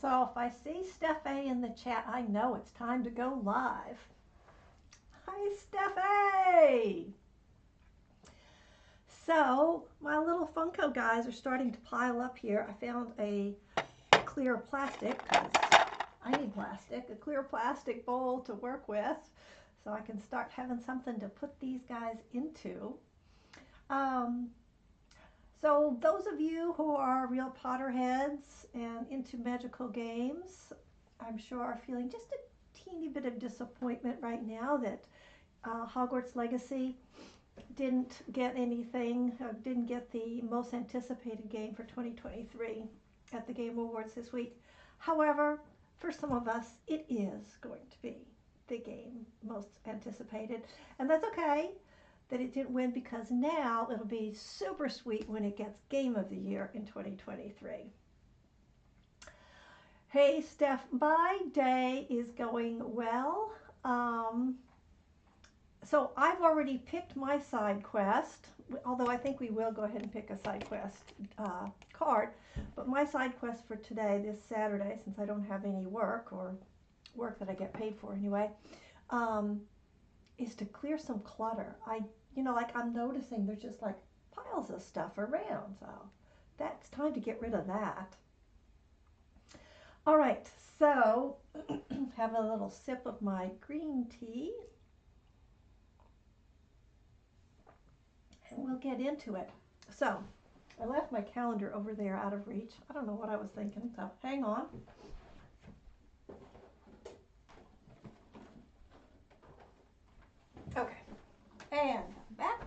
So if I see Steph A in the chat, I know it's time to go live. Hi, Steph A! So my little Funko guys are starting to pile up here. I found a clear plastic, because I need plastic, a clear plastic bowl to work with, so I can start having something to put these guys into. So those of you who are real Potterheads and into magical games, I'm sure are feeling just a teeny bit of disappointment right now that Hogwarts Legacy didn't get anything, didn't get the most anticipated game for 2023 at the Game Awards this week. However, for some of us, it is going to be the game most anticipated, and that's okay that it didn't win, because now it'll be super sweet when it gets Game of the Year in 2023. Hey Steph, my day is going well. So I've already picked my side quest, although I think we will go ahead and pick a side quest card. But my side quest for today, this Saturday, since I don't have any work, or work that I get paid for anyway, is to clear some clutter. Like I'm noticing there's just like piles of stuff around, so that's time to get rid of that. All right, so have a little sip of my green tea, and we'll get into it. So I left my calendar over there out of reach. I don't know what I was thinking, so hang on. Okay, and back.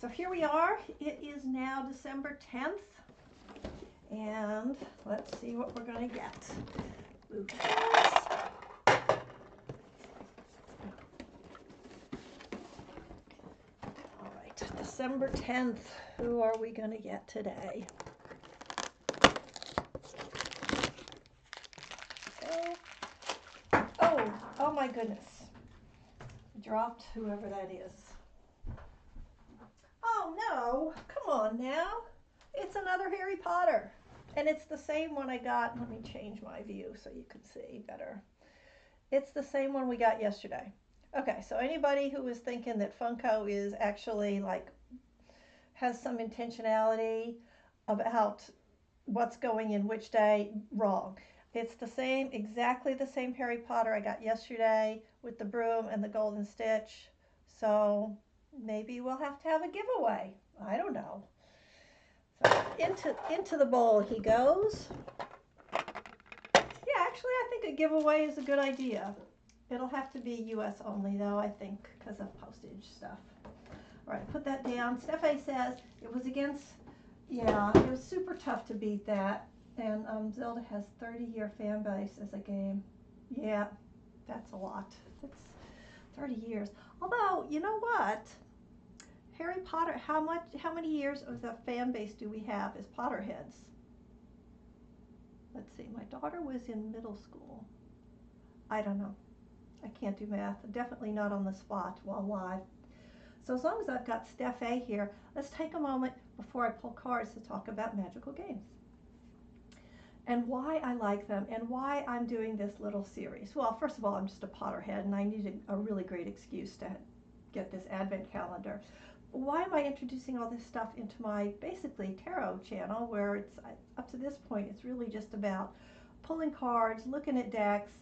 So here we are. It is now December 10th, and let's see what we're going to get. All right, December 10th. Who are we going to get today? Oh my goodness. Dropped whoever that is. Oh no, come on now. It's another Harry Potter. And it's the same one I got. Let me change my view so you can see better. It's the same one we got yesterday. Okay, so anybody who was thinking that Funko is actually has some intentionality about what's going in which day, wrong. It's the same, exactly the same Harry Potter I got yesterday with the broom and the golden stitch. So maybe we'll have to have a giveaway. I don't know. So into the bowl he goes. Yeah, actually I think a giveaway is a good idea. It'll have to be US only though, I think, because of postage stuff. All right, put that down. Steph says it was against, yeah, it was super tough to beat that. And Zelda has 30-year fan base as a game. Yeah, that's a lot. That's 30 years. Although, you know what? Harry Potter, how many years of the fan base do we have as Potterheads? Let's see, my daughter was in middle school. I don't know. I can't do math. Definitely not on the spot while live. So as long as I've got Steph A here, let's take a moment before I pull cards to talk about magical games and why I like them and why I'm doing this little series. Well, first of all, I'm just a Potterhead and I needed a really great excuse to get this advent calendar. Why am I introducing all this stuff into my basically tarot channel, where it's up to this point it's really just about pulling cards, looking at decks,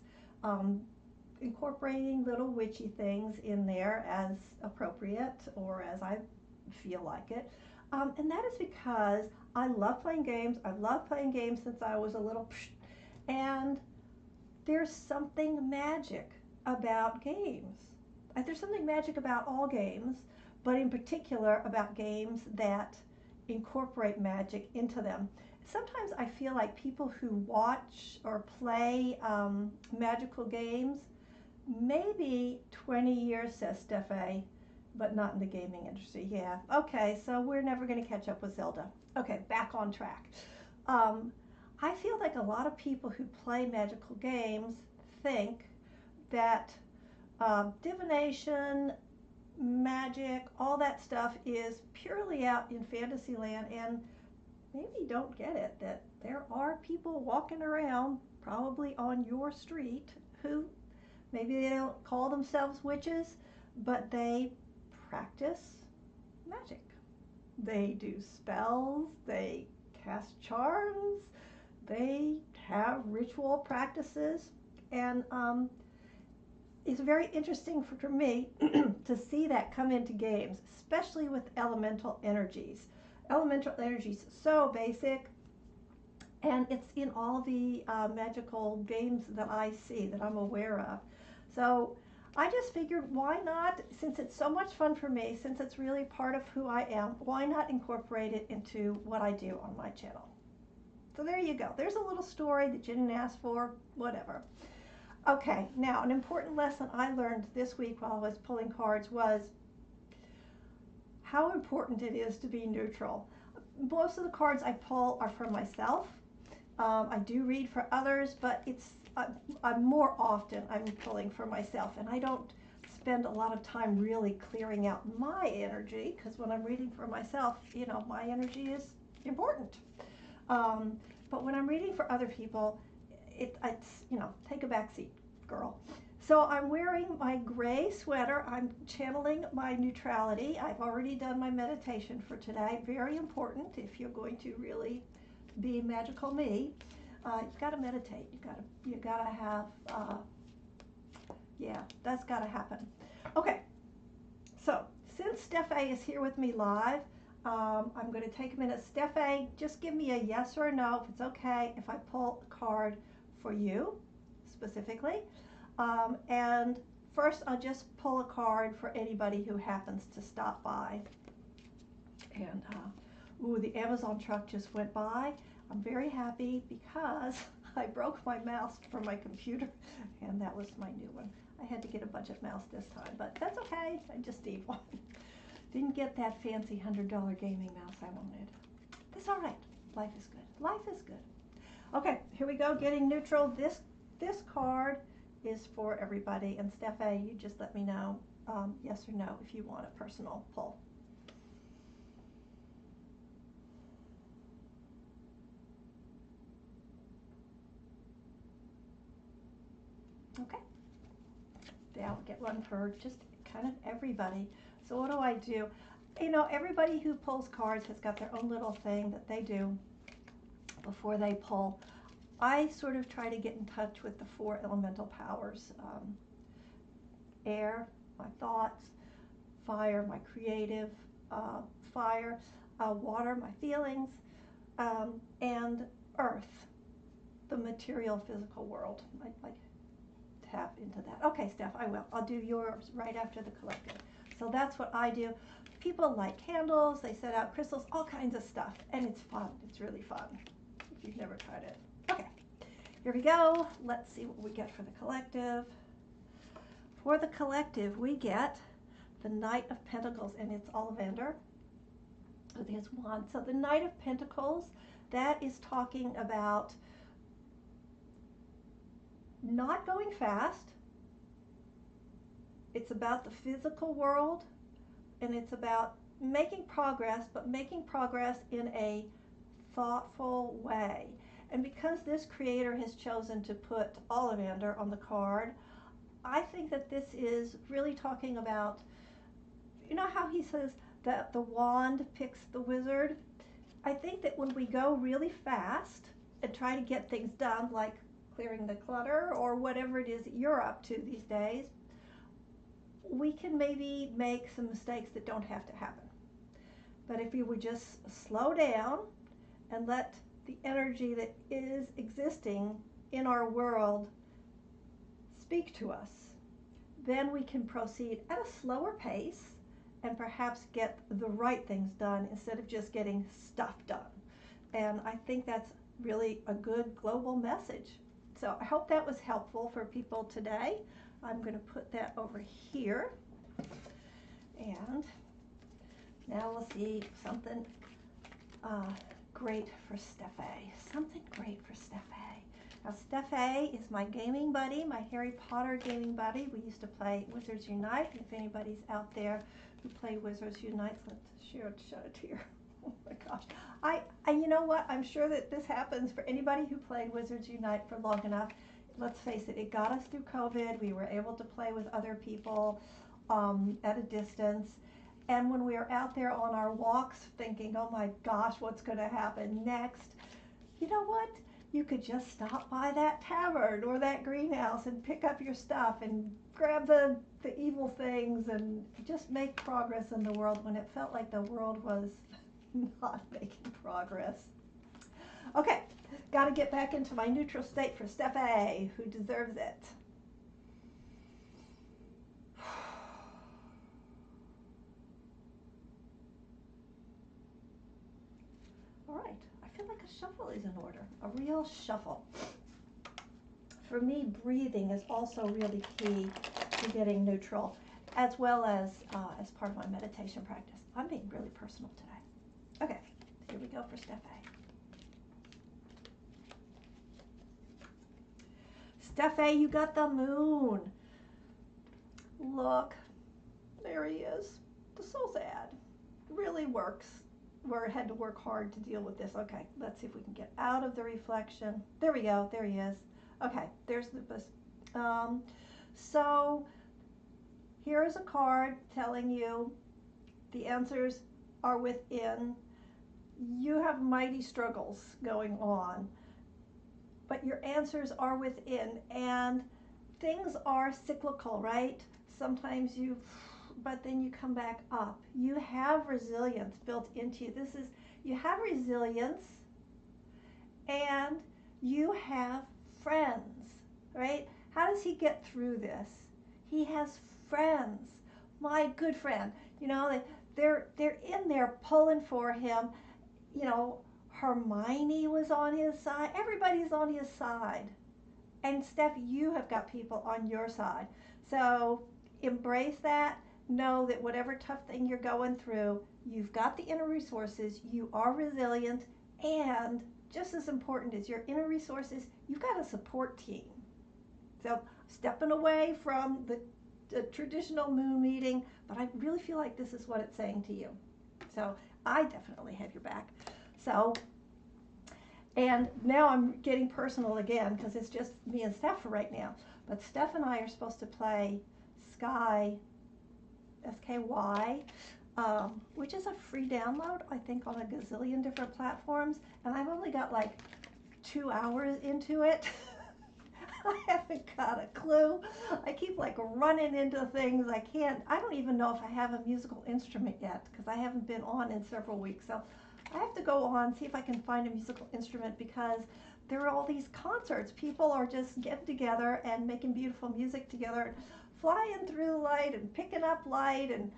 incorporating little witchy things in there as appropriate or as I feel like it. And that is because I love playing games. I've loved playing games since I was a little and there's something magic about games. There's something magic about all games, but in particular about games that incorporate magic into them. Sometimes I feel like people who watch or play magical games, maybe 20 years, says Steph A, but not in the gaming industry. Yeah, okay, so we're never going to catch up with Zelda. Okay, back on track. I feel like a lot of people who play magical games think that divination, magic, all that stuff is purely out in fantasy land, and maybe you don't get it that there are people walking around, probably on your street, who maybe they don't call themselves witches, but they practice magic. They do spells, they cast charms, they have ritual practices, and it's very interesting for me to see that come into games, especially with elemental energies. Elemental energies so basic, and it's in all the magical games that I see that I'm aware of. So I just figured, why not, since it's so much fun for me, since it's really part of who I am, why not incorporate it into what I do on my channel? So there you go. There's a little story that you didn't ask for, whatever. Okay, now an important lesson I learned this week while I was pulling cards was how important it is to be neutral. Most of the cards I pull are for myself. I do read for others, but I'm more often I'm pulling for myself, and I don't spend a lot of time really clearing out my energy, because when I'm reading for myself, you know, my energy is important. But when I'm reading for other people, it's, you know, take a back seat, girl. So I'm wearing my gray sweater. I'm channeling my neutrality. I've already done my meditation for today. Very important if you're going to really be magical me. You've got to meditate. You gotta have, yeah, that's got to happen. Okay, so since Steffi is here with me live, I'm going to take a minute. Steffi, just give me a yes or a no if it's okay if I pull a card for you specifically. And first, I'll just pull a card for anybody who happens to stop by. And, ooh, the Amazon truck just went by. I'm very happy because I broke my mouse for my computer, and that was my new one. I had to get a budget mouse this time, but that's okay. I just need one. Didn't get that fancy $100 gaming mouse I wanted. That's all right. Life is good. Life is good. Okay, here we go. Getting neutral. This card is for everybody. And Steffi, you just let me know yes or no if you want a personal pull. Okay. Yeah, I'll get one for just kind of everybody. So what do? You know, everybody who pulls cards has got their own little thing that they do before they pull. I sort of try to get in touch with the 4 elemental powers. Air, my thoughts; fire, my creative fire; water, my feelings; and earth, the material physical world. I tap into that. Okay, Steph, I will. I'll do yours right after the collective. So that's what I do. People light candles, they set out crystals, all kinds of stuff, and it's fun. It's really fun if you've never tried it. Okay, here we go. Let's see what we get for the collective. For the collective, we get the Knight of Pentacles, and it's Ollivander. So there's one. So the Knight of Pentacles, that is talking about not going fast. It's about the physical world, and it's about making progress, but making progress in a thoughtful way. And because this creator has chosen to put Ollivander on the card, I think that this is really talking about, you know how he says that the wand picks the wizard? I think that when we go really fast and try to get things done, like clearing the clutter or whatever it is that you're up to these days, we can maybe make some mistakes that don't have to happen. But if you would just slow down and let the energy that is existing in our world speak to us, then we can proceed at a slower pace and perhaps get the right things done instead of just getting stuff done. And I think that's really a good global message. So I hope that was helpful for people today. I'm going to put that over here. And now we'll see something great for Steffi. Something great for Steffi. Now Steffi is my gaming buddy, my Harry Potter gaming buddy. We used to play Wizards Unite. If anybody's out there who play Wizards Unite, let's share it here. Oh my gosh. You know what? I'm sure that this happens for anybody who played Wizards Unite for long enough. Let's face it, it got us through COVID. We were able to play with other people at a distance. And when we were out there on our walks thinking, oh my gosh, what's going to happen next? You know what? You could just stop by that tavern or that greenhouse and pick up your stuff and grab the evil things and just make progress in the world when it felt like the world was not making progress. Okay, got to get back into my neutral state for Steph A, who deserves it. All right, I feel like a shuffle is in order, a real shuffle. For me, breathing is also really key to getting neutral, as well as part of my meditation practice. I'm being really personal today. Okay, here we go for Steph A. Steph A, you got the moon. Look, there he is. So sad. Really works. We had to work hard to deal with this. Okay, let's see if we can get out of the reflection. There we go. There he is. Okay, there's Lupus. So here is a card telling you the answers are within. You have mighty struggles going on, but your answers are within, and things are cyclical, right? Sometimes but then you come back up. You have resilience built into you. You have resilience, and you have friends, right? How does he get through this? He has friends. My good friend, they're in there pulling for him. Hermione was on his side. Everybody's on his side. And Steph, you have got people on your side. So embrace that. Know that whatever tough thing you're going through, you've got the inner resources, you are resilient, and just as important as your inner resources, you've got a support team. So stepping away from the traditional moon meeting, but I really feel like this is what it's saying to you. So I definitely have your back. So, and now I'm getting personal again because it's just me and Steph for right now. But Steph and I are supposed to play Sky, SKY, which is a free download, I think, on a gazillion different platforms. And I've only got like 2 hours into it. I haven't got a clue. I keep like running into things. I don't even know if I have a musical instrument yet because I haven't been on in several weeks. So I have to go on, see if I can find a musical instrument because there are all these concerts. People are just getting together and making beautiful music together, flying through light and picking up light and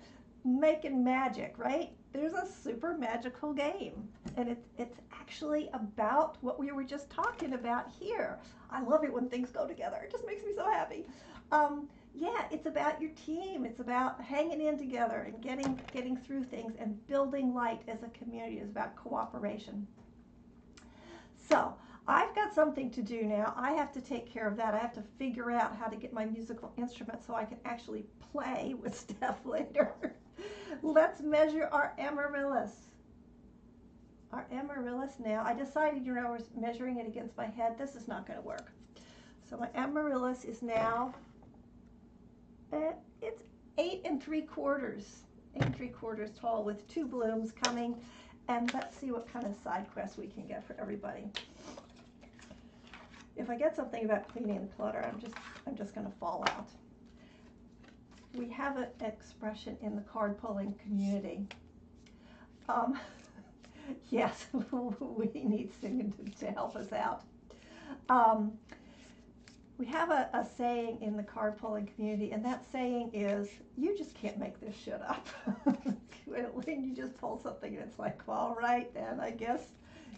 making magic, right? There's a super magical game, and it's actually about what we were just talking about here. I love it when things go together. It just makes me so happy. Yeah, it's about your team. It's about hanging in together and getting through things and building light as a community. It's about cooperation. So I've got something to do now. I have to take care of that. I have to figure out how to get my musical instrument so I can actually play with Steph later. Let's measure our amaryllis. Our amaryllis now. I decided, I was measuring it against my head. This is not going to work. So my amaryllis is now, it's 8 3/4. 8 3/4 tall with 2 blooms coming. And let's see what kind of side quest we can get for everybody. If I get something about cleaning and clutter, I'm just going to fall out. We have an expression in the card pulling community. Yes, we need singing to help us out. We have a saying in the card pulling community, and that saying is, you just can't make this shit up. When you just pull something and it's like, all right, then I guess,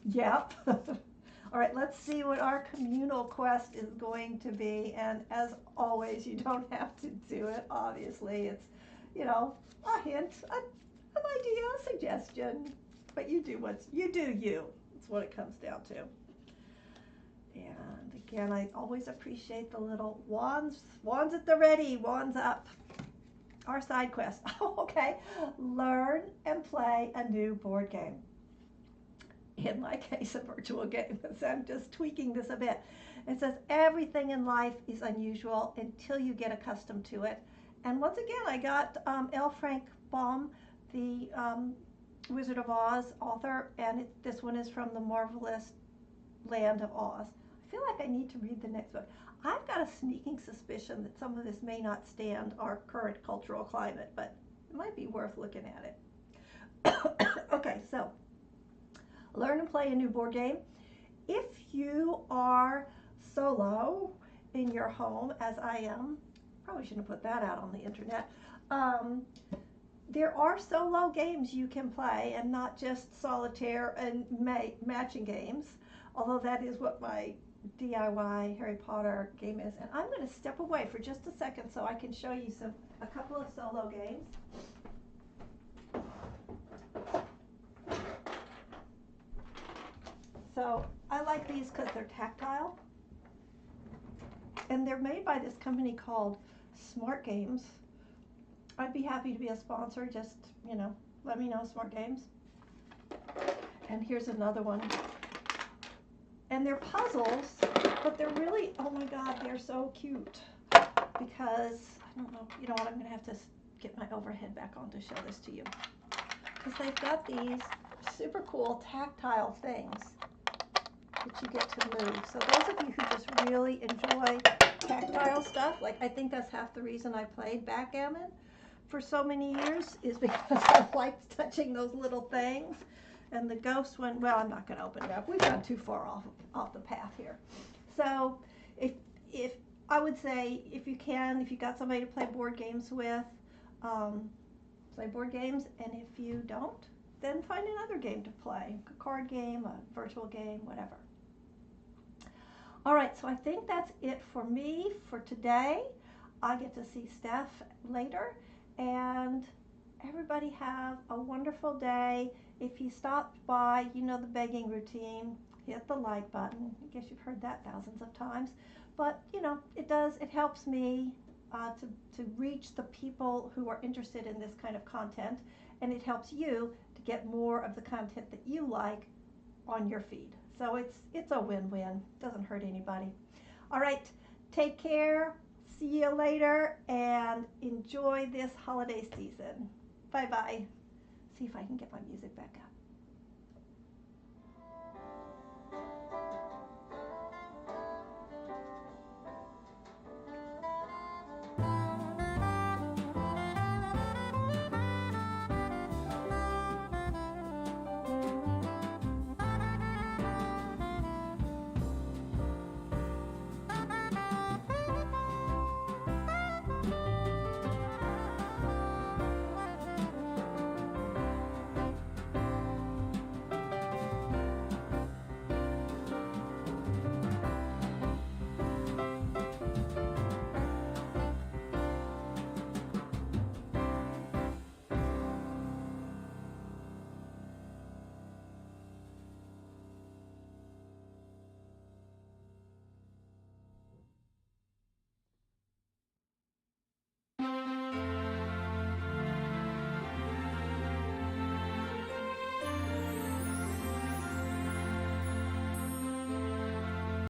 yep. All right, let's see what our communal quest is going to be. And as always, you don't have to do it, obviously. It's, a hint, an idea, a suggestion. But you do you. That's what it comes down to. And again, I always appreciate the little wands at the ready, wands up. Our side quest. Oh, okay. Learn and play a new board game. in my case, a virtual game. So I'm just tweaking this a bit. It says everything in life is unusual until you get accustomed to it. And once again, I got L. Frank Baum, the Wizard of Oz author, and this one is from the Marvelous Land of Oz. I feel like I need to read the next book. I've got a sneaking suspicion that some of this may not stand our current cultural climate, but it might be worth looking at it. Okay, so learn and play a new board game. If you are solo in your home, as I am, probably shouldn't put that out on the internet. There are solo games you can play and not just solitaire and matching games, although that is what my DIY Harry Potter game is. And I'm going to step away for just a second so I can show you a couple of solo games. So I like these because they're tactile, and they're made by this company called Smart Games. I'd be happy to be a sponsor. Just, let me know, Smart Games. And here's another one. And they're puzzles, but they're really, oh my God, they're so cute. Because, I don't know, you know what, I'm going to have to get my overhead back on to show this to you. Because they've got these super cool tactile things that you get to move. So those of you who just really enjoy tactile stuff, like I think that's half the reason I played backgammon for so many years, is because I liked touching those little things. And the ghost one, well, I'm not going to open it up. We've gone too far off the path here. So if I would say, if you got somebody to play board games with, play board games. And if you don't, then find another game to play, a card game, a virtual game, whatever. All right, so I think that's it for me for today. I get to see Steph later, and everybody have a wonderful day. If you stopped by, you know the begging routine, hit the like button. I guess you've heard that thousands of times, but it helps me to reach the people who are interested in this kind of content, and it helps you to get more of the content that you like on your feed. So it's a win-win. Doesn't hurt anybody. All right, take care. See you later, and enjoy this holiday season. Bye-bye. See if I can get my music back up.